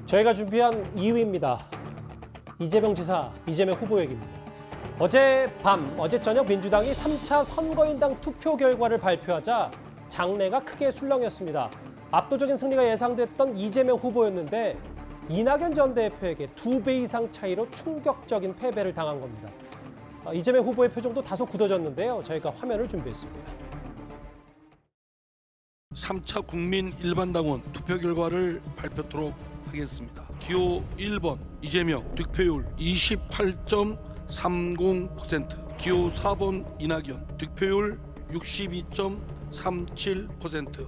저희가 준비한 2위입니다. 이재명 지사, 이재명 후보 얘기입니다. 어제 저녁 민주당이 3차 선거인당 투표 결과를 발표하자 장내가 크게 술렁였습니다. 압도적인 승리가 예상됐던 이재명 후보였는데 이낙연 전 대표에게 2배 이상 차이로 충격적인 패배를 당한 겁니다. 이재명 후보의 표정도 다소 굳어졌는데요. 저희가 화면을 준비했습니다. 3차 국민 일반당원 투표 결과를 발표토록 하겠습니다. 기호 1번 이재명 득표율 28.30%, 기호 4번 이낙연 득표율 62.37%.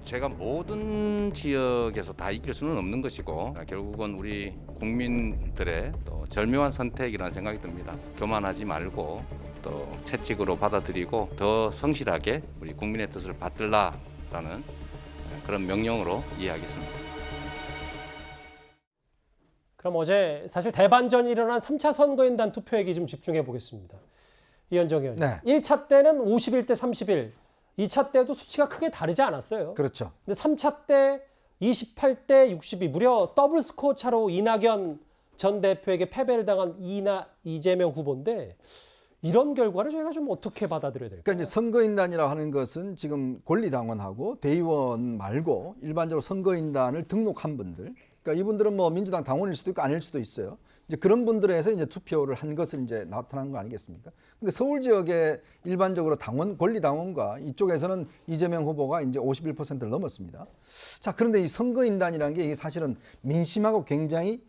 제가 모든 지역에서 다 이길 수는 없는 것이고 결국은 우리 국민들의 또 절묘한 선택이라는 생각이 듭니다. 교만하지 말고 또 채찍으로 받아들이고 더 성실하게 우리 국민의 뜻을 받들라라는 그런 명령으로 이해하겠습니다. 그럼 어제 사실 대반전이 일어난 3차 선거인단 투표 얘기 좀 집중해 보겠습니다. 이현정 의원님. 네. 1차 때는 51대 31, 2차 때도 수치가 크게 다르지 않았어요. 그렇죠. 근데 3차 때 28대 62, 무려 더블 스코어 차로 이낙연 전 대표에게 패배를 당한 이재명 후보인데 이런 결과를 저희가 좀 어떻게 받아들여야 될까요? 그러니까 이제 선거인단이라 하는 것은 지금 권리당원하고 대의원 말고 일반적으로 선거인단을 등록한 분들, 그러니까 이분들은 뭐 민주당 당원일 수도 있고 아닐 수도 있어요. 이제 그런 분들에서 이제 투표를 한 것을 이제 나타난 거 아니겠습니까? 근데 서울 지역에 일반적으로 당원, 권리당원과 이쪽에서는 이재명 후보가 이제 51%를 넘었습니다. 자, 그런데 이 선거인단이라는 게 이게 사실은 민심하고 굉장히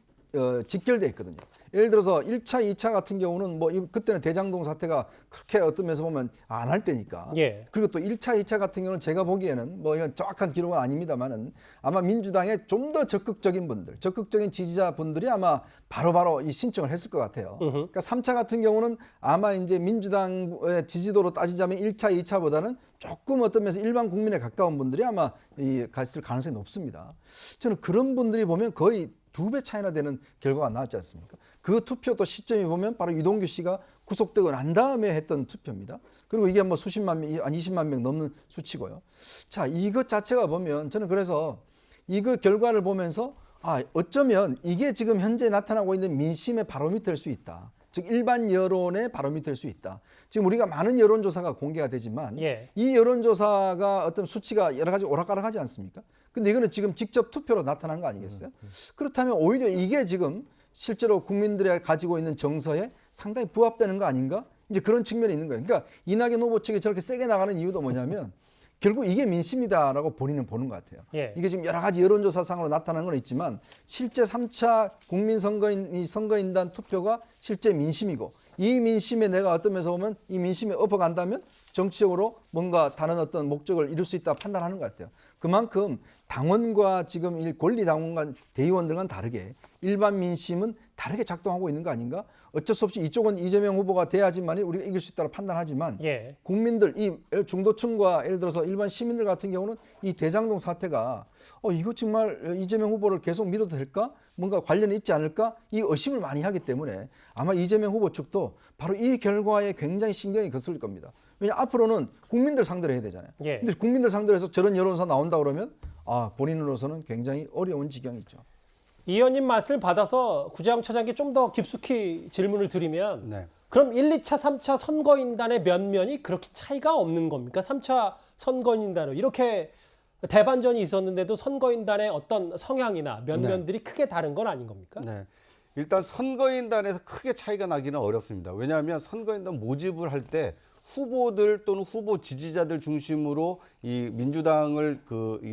직결돼 있거든요. 예를 들어서 1차, 2차 같은 경우는 뭐 그때는 대장동 사태가 그렇게 어떤 면에서 보면 안 할 때니까. 예. 그리고 또 1차, 2차 같은 경우는 제가 보기에는 뭐 이건 정확한 기록은 아닙니다만은 아마 민주당의 좀 더 적극적인 분들, 적극적인 지지자분들이 아마 바로바로 이 신청을 했을 것 같아요. 그러니까 3차 같은 경우는 아마 이제 민주당의 지지도로 따지자면 1차, 2차보다는 조금 어떤 면에서 일반 국민에 가까운 분들이 아마 갔을 가능성이 높습니다. 저는 그런 분들이 보면 거의 2배 차이나 되는 결과가 나왔지 않습니까? 그 투표 또 시점이 보면 바로 유동규 씨가 구속되고 난 다음에 했던 투표입니다. 그리고 이게 뭐 수십만 명, 한 20만 명 넘는 수치고요. 자, 이것 자체가 보면 저는 그래서 이거 결과를 보면서 어쩌면 이게 지금 현재 나타나고 있는 민심의 바로미터일 수 있다. 즉 일반 여론의 바로미터일 수 있다. 지금 우리가 많은 여론조사가 공개가 되지만 예. 이 여론조사가 어떤 수치가 여러 가지 오락가락하지 않습니까? 근데 이거는 지금 직접 투표로 나타난 거 아니겠어요? 그렇다면 오히려 이게 지금 실제로 국민들이 가지고 있는 정서에 상당히 부합되는 거 아닌가? 이제 그런 측면이 있는 거예요. 그러니까 이낙연 후보 측이 저렇게 세게 나가는 이유도 뭐냐면 결국 이게 민심이다라고 본인은 보는 것 같아요. 예. 이게 지금 여러 가지 여론조사상으로 나타나는 건 있지만 실제 3차 선거인단 투표가 실제 민심이고 이 민심에 내가 어떤 면에서 보면 이 민심에 엎어간다면 정치적으로 뭔가 다른 어떤 목적을 이룰 수 있다 판단하는 것 같아요. 그만큼 당원과 지금 권리당원과 대의원들과는 다르게 일반 민심은 다르게 작동하고 있는 거 아닌가? 어쩔 수 없이 이쪽은 이재명 후보가 돼야지만 우리가 이길 수 있다고 판단하지만 예. 국민들, 이 중도층과 예를 들어서 일반 시민들 같은 경우는 이 대장동 사태가 이거 정말 이재명 후보를 계속 믿어도 될까? 뭔가 관련이 있지 않을까? 이 의심을 많이 하기 때문에 아마 이재명 후보 측도 바로 이 결과에 굉장히 신경이 거슬릴 겁니다. 왜냐하면 앞으로는 국민들 상대로 해야 되잖아요. 예. 근데 국민들 상대로 해서 저런 여론조사 나온다 그러면 본인으로서는 굉장히 어려운 지경이죠. 이 의원님 말씀을 받아서 구자영 차장께 좀 더 깊숙이 질문을 드리면 네. 그럼 1, 2차, 3차 선거인단의 면면이 그렇게 차이가 없는 겁니까? 3차 선거인단은 이렇게 대반전이 있었는데도 선거인단의 어떤 성향이나 면면들이 크게 다른 건 아닌 겁니까? 네. 일단 선거인단에서 크게 차이가 나기는 어렵습니다. 왜냐하면 선거인단 모집을 할 때 후보들 또는 후보 지지자들 중심으로 이 민주당을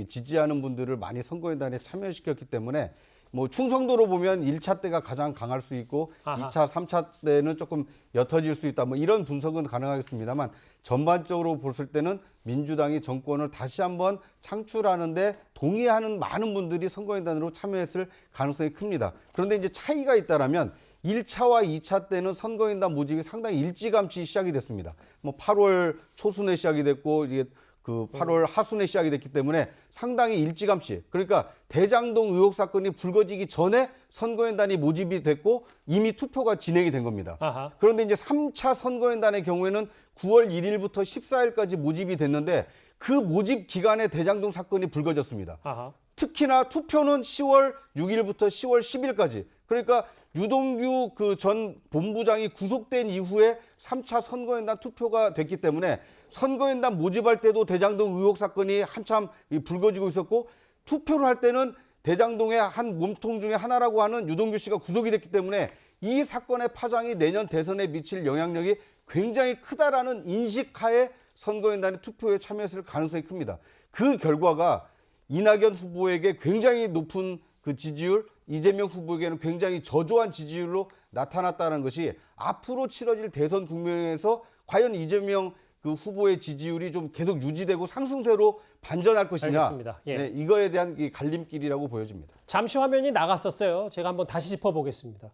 지지하는 분들을 많이 선거인단에 참여시켰기 때문에 뭐 충성도로 보면 1차 때가 가장 강할 수 있고 아하. 2차, 3차 때는 조금 옅어질 수 있다. 뭐 이런 분석은 가능하겠습니다만 전반적으로 봤을 때는 민주당이 정권을 다시 한번 창출하는데 동의하는 많은 분들이 선거인단으로 참여했을 가능성이 큽니다. 그런데 이제 차이가 있다라면 1차와 2차 때는 선거인단 모집이 상당히 일찌감치 시작이 됐습니다. 뭐 8월 초순에 시작이 됐고 이게 8월 하순에 시작이 됐기 때문에 상당히 일찌감치, 그러니까 대장동 의혹 사건이 불거지기 전에 선거인단이 모집이 됐고 이미 투표가 진행이 된 겁니다. 아하. 그런데 이제 3차 선거인단의 경우에는 9월 1일부터 14일까지 모집이 됐는데 그 모집 기간에 대장동 사건이 불거졌습니다. 아하. 특히나 투표는 10월 6일부터 10월 10일까지. 그러니까 유동규 그 전 본부장이 구속된 이후에 3차 선거연단 투표가 됐기 때문에 선거연단 모집할 때도 대장동 의혹 사건이 한참 불거지고 있었고, 투표를 할 때는 대장동의 한 몸통 중에 하나라고 하는 유동규 씨가 구속이 됐기 때문에 이 사건의 파장이 내년 대선에 미칠 영향력이 굉장히 크다라는 인식하에 선거연단의 투표에 참여했을 가능성이 큽니다. 그 결과가 이낙연 후보에게 굉장히 높은 그 지지율, 이재명 후보에게는 굉장히 저조한 지지율로 나타났다는 것이 앞으로 치러질 대선 국면에서 과연 이재명 그 후보의 지지율이 좀 계속 유지되고 상승세로 반전할 것이냐, 알겠습니다. 예. 네, 이거에 대한 이 갈림길이라고 보여집니다. 잠시 화면이 나갔었어요. 제가 한번 다시 짚어보겠습니다.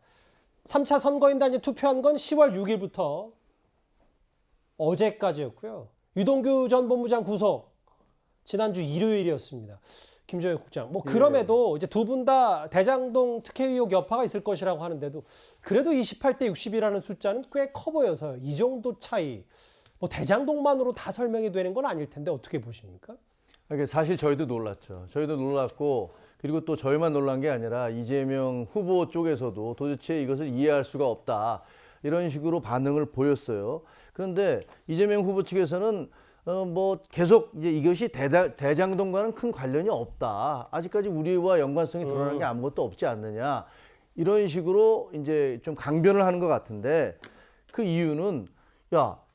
3차 선거인단이 투표한 건 10월 6일부터 어제까지였고요. 유동규 전 본부장 구속 지난주 일요일이었습니다. 김정일 국장. 뭐 그럼에도 이제 두 분 다 대장동 특혜 의혹 여파가 있을 것이라고 하는데도 그래도 28대 60이라는 숫자는 꽤 커 보여서요. 이 정도 차이. 뭐 대장동만으로 다 설명이 되는 건 아닐 텐데 어떻게 보십니까? 사실 저희도 놀랐죠. 저희도 놀랐고, 그리고 또 저희만 놀란 게 아니라 이재명 후보 쪽에서도 도대체 이것을 이해할 수가 없다, 이런 식으로 반응을 보였어요. 그런데 이재명 후보 측에서는 뭐 계속 이제 이것이 대장동과는 큰 관련이 없다, 아직까지 우리와 연관성이 드러나는 게 아무것도 없지 않느냐, 이런 식으로 이제 좀 강변을 하는 것 같은데, 그 이유는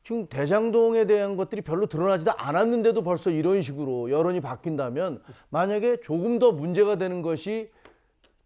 지금 대장동에 대한 것들이 별로 드러나지도 않았는데도 벌써 이런 식으로 여론이 바뀐다면, 만약에 조금 더 문제가 되는 것이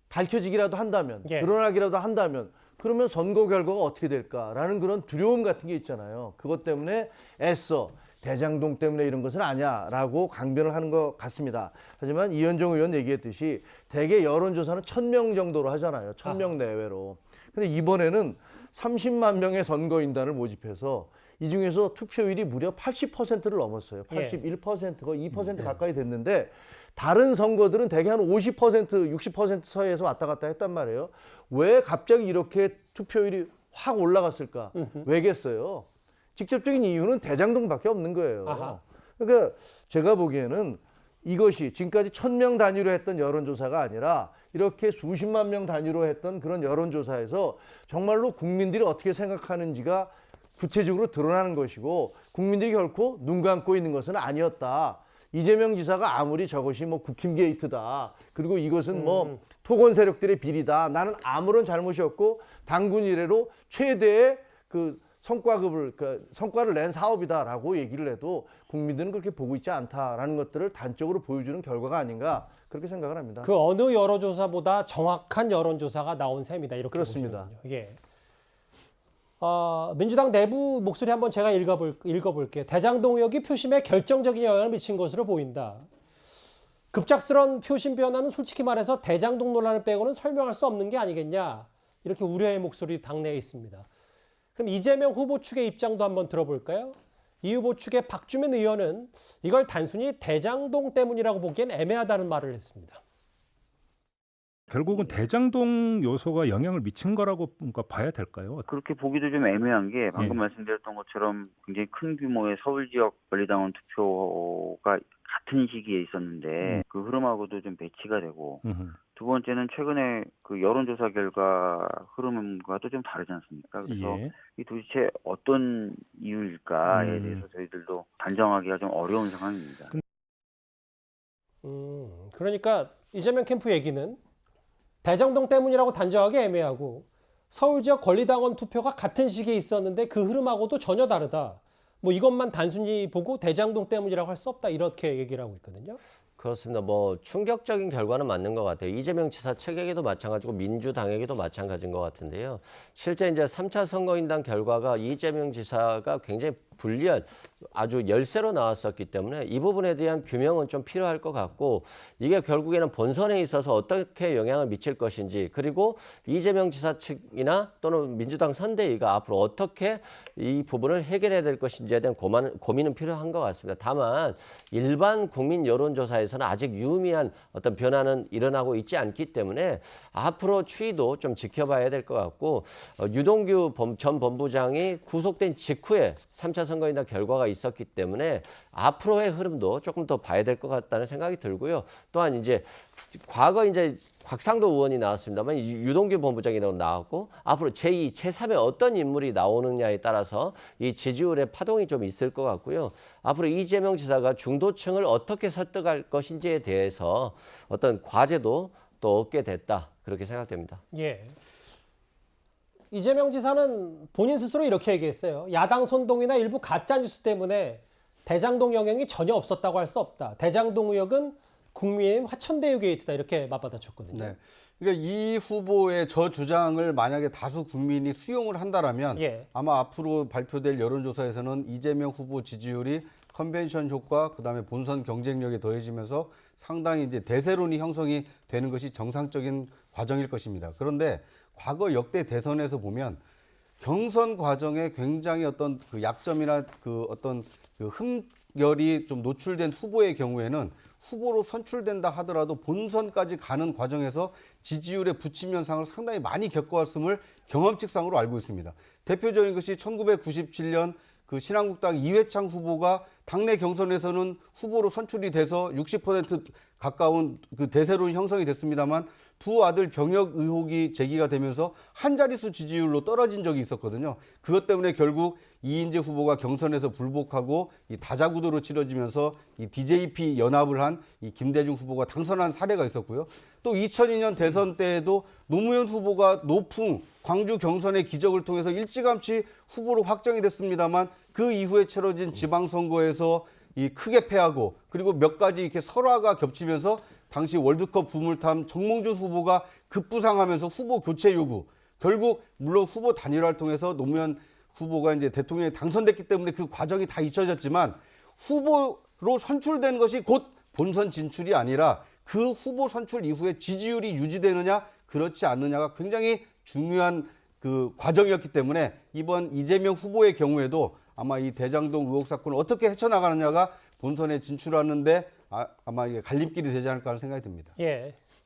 밝혀지기라도 한다면, 드러나기라도 한다면, 그러면 선거 결과가 어떻게 될까라는 그런 두려움 같은 게 있잖아요. 그것 때문에 애써 대장동 때문에 이런 것은 아니야라고 강변을 하는 것 같습니다. 하지만 이현정 의원 얘기했듯이 대개 여론조사는 1000명 정도로 하잖아요. 1000명 내외로. 근데 이번에는 30만 명의 선거인단을 모집해서 이 중에서 투표율이 무려 80%를 넘었어요. 81%, 거의 2% 가까이 됐는데, 다른 선거들은 대개 한 50%, 60% 사이에서 왔다 갔다 했단 말이에요. 왜 갑자기 이렇게 투표율이 확 올라갔을까? 왜겠어요? 직접적인 이유는 대장동밖에 없는 거예요. 아하. 그러니까 제가 보기에는 이것이 지금까지 1000명 단위로 했던 여론조사가 아니라 이렇게 수십만 명 단위로 했던 그런 여론조사에서 정말로 국민들이 어떻게 생각하는지가 구체적으로 드러나는 것이고, 국민들이 결코 눈 감고 있는 것은 아니었다. 이재명 지사가 아무리 저것이 뭐 국힘 게이트다, 그리고 이것은 뭐 토건 세력들의 비리다, 나는 아무런 잘못이 없고 당군 이래로 최대의 그 성과를 낸 사업이다라고 얘기를 해도 국민들은 그렇게 보고 있지 않다라는 것들을 단적으로 보여주는 결과가 아닌가, 그렇게 생각을 합니다. 그 어느 여론조사보다 정확한 여론조사가 나온 셈이다, 이렇게 그렇습니다. 보시는군요. 예. 민주당 내부 목소리 한번 제가 읽어볼게요. 대장동 의혹이 표심에 결정적인 영향을 미친 것으로 보인다. 급작스런 표심 변화는 솔직히 말해서 대장동 논란을 빼고는 설명할 수 없는 게 아니겠냐, 이렇게 우려의 목소리 당내에 있습니다. 그럼 이재명 후보 측의 입장도 한번 들어볼까요? 이 후보 측의 박주민 의원은 이걸 단순히 대장동 때문이라고 보기엔 애매하다는 말을 했습니다. 결국은 대장동 요소가 영향을 미친 거라고 봐야 될까요? 그렇게 보기도 좀 애매한 게, 방금 말씀드렸던 것처럼 굉장히 큰 규모의 서울 지역 권리당원 투표가 같은 시기에 있었는데 그 흐름하고도 좀 배치가 되고, 두 번째는 최근에 그 여론조사 결과 흐름과도 좀 다르지 않습니까? 그래서 이 도대체 어떤 이유일까에 대해서 저희들도 단정하기가 좀 어려운 상황입니다. 그러니까 이재명 캠프 얘기는 대장동 때문이라고 단정하기 애매하고, 서울 지역 권리당원 투표가 같은 시기에 있었는데 그 흐름하고도 전혀 다르다, 뭐 이것만 단순히 보고 대장동 때문이라고 할 수 없다, 이렇게 얘기를 하고 있거든요. 그렇습니다. 뭐 충격적인 결과는 맞는 것 같아요. 이재명 지사 측에게도 마찬가지고 민주당에게도 마찬가지인 것 같은데요. 실제 이제 3차 선거인단 결과가 이재명 지사가 굉장히 불리한 아주 열세로 나왔었기 때문에 이 부분에 대한 규명은 좀 필요할 것 같고, 이게 결국에는 본선에 있어서 어떻게 영향을 미칠 것인지, 그리고 이재명 지사 측이나 또는 민주당 선대위가 앞으로 어떻게 이 부분을 해결해야 될 것인지에 대한 고민은 필요한 것 같습니다. 다만 일반 국민 여론조사에서는 아직 유의미한 어떤 변화는 일어나고 있지 않기 때문에 앞으로 추이도 좀 지켜봐야 될 것 같고, 유동규 전 본부장이 구속된 직후에 3차 3차 선거인단 결과가 있었기 때문에 앞으로의 흐름도 조금 더 봐야 될 것 같다는 생각이 들고요. 또한 이제 과거 이제 곽상도 의원이 나왔습니다만 유동규 본부장이라고 나왔고 앞으로 제2, 제3의 어떤 인물이 나오느냐에 따라서 이 지지율의 파동이 좀 있을 것 같고요. 앞으로 이재명 지사가 중도층을 어떻게 설득할 것인지에 대해서 어떤 과제도 또 얻게 됐다. 그렇게 생각됩니다. 예. 이재명 지사는 본인 스스로 이렇게 얘기했어요. 야당 선동이나 일부 가짜뉴스 때문에 대장동 영향이 전혀 없었다고 할 수 없다. 대장동 의혹은 국민의힘 화천대유 게이트다 이렇게 맞받아쳤거든요. 네. 그러니까 이 후보의 저 주장을 만약에 다수 국민이 수용을 한다라면 예. 아마 앞으로 발표될 여론조사에서는 이재명 후보 지지율이 컨벤션 효과 그다음에 본선 경쟁력에 더해지면서 상당히 이제 대세론이 형성이 되는 것이 정상적인 과정일 것입니다. 그런데 과거 역대 대선에서 보면 경선 과정에 굉장히 어떤 그 약점이나 그 어떤 그 흠결이 좀 노출된 후보의 경우에는 후보로 선출된다 하더라도 본선까지 가는 과정에서 지지율의 부침 현상을 상당히 많이 겪어왔음을 경험칙상으로 알고 있습니다. 대표적인 것이 1997년 그 신한국당 이회창 후보가 당내 경선에서는 후보로 선출이 돼서 60% 가까운 그 대세론이 형성이 됐습니다만 두 아들 병역 의혹이 제기가 되면서 한 자릿수 지지율로 떨어진 적이 있었거든요. 그것 때문에 결국 이인재 후보가 경선에서 불복하고 이 다자구도로 치러지면서 이 DJP 연합을 한 이 김대중 후보가 당선한 사례가 있었고요. 또 2002년 대선 때에도 노무현 후보가 노풍 광주 경선의 기적을 통해서 일찌감치 후보로 확정이 됐습니다만 그 이후에 치러진 지방선거에서 이 크게 패하고 그리고 몇 가지 이렇게 설화가 겹치면서 당시 월드컵 부물탐 정몽준 후보가 급부상하면서 후보 교체 요구. 결국 물론 후보 단일화를 통해서 노무현 후보가 이제 대통령에 당선됐기 때문에 그 과정이 다 잊혀졌지만 후보로 선출된 것이 곧 본선 진출이 아니라 그 후보 선출 이후에 지지율이 유지되느냐 그렇지 않느냐가 굉장히 중요한 그 과정이었기 때문에 이번 이재명 후보의 경우에도 아마 이 대장동 의혹 사건을 어떻게 헤쳐나가느냐가 본선에 진출하는데 아마 이게 갈림길이 되지 않을까 하는 생각이 듭니다. 예.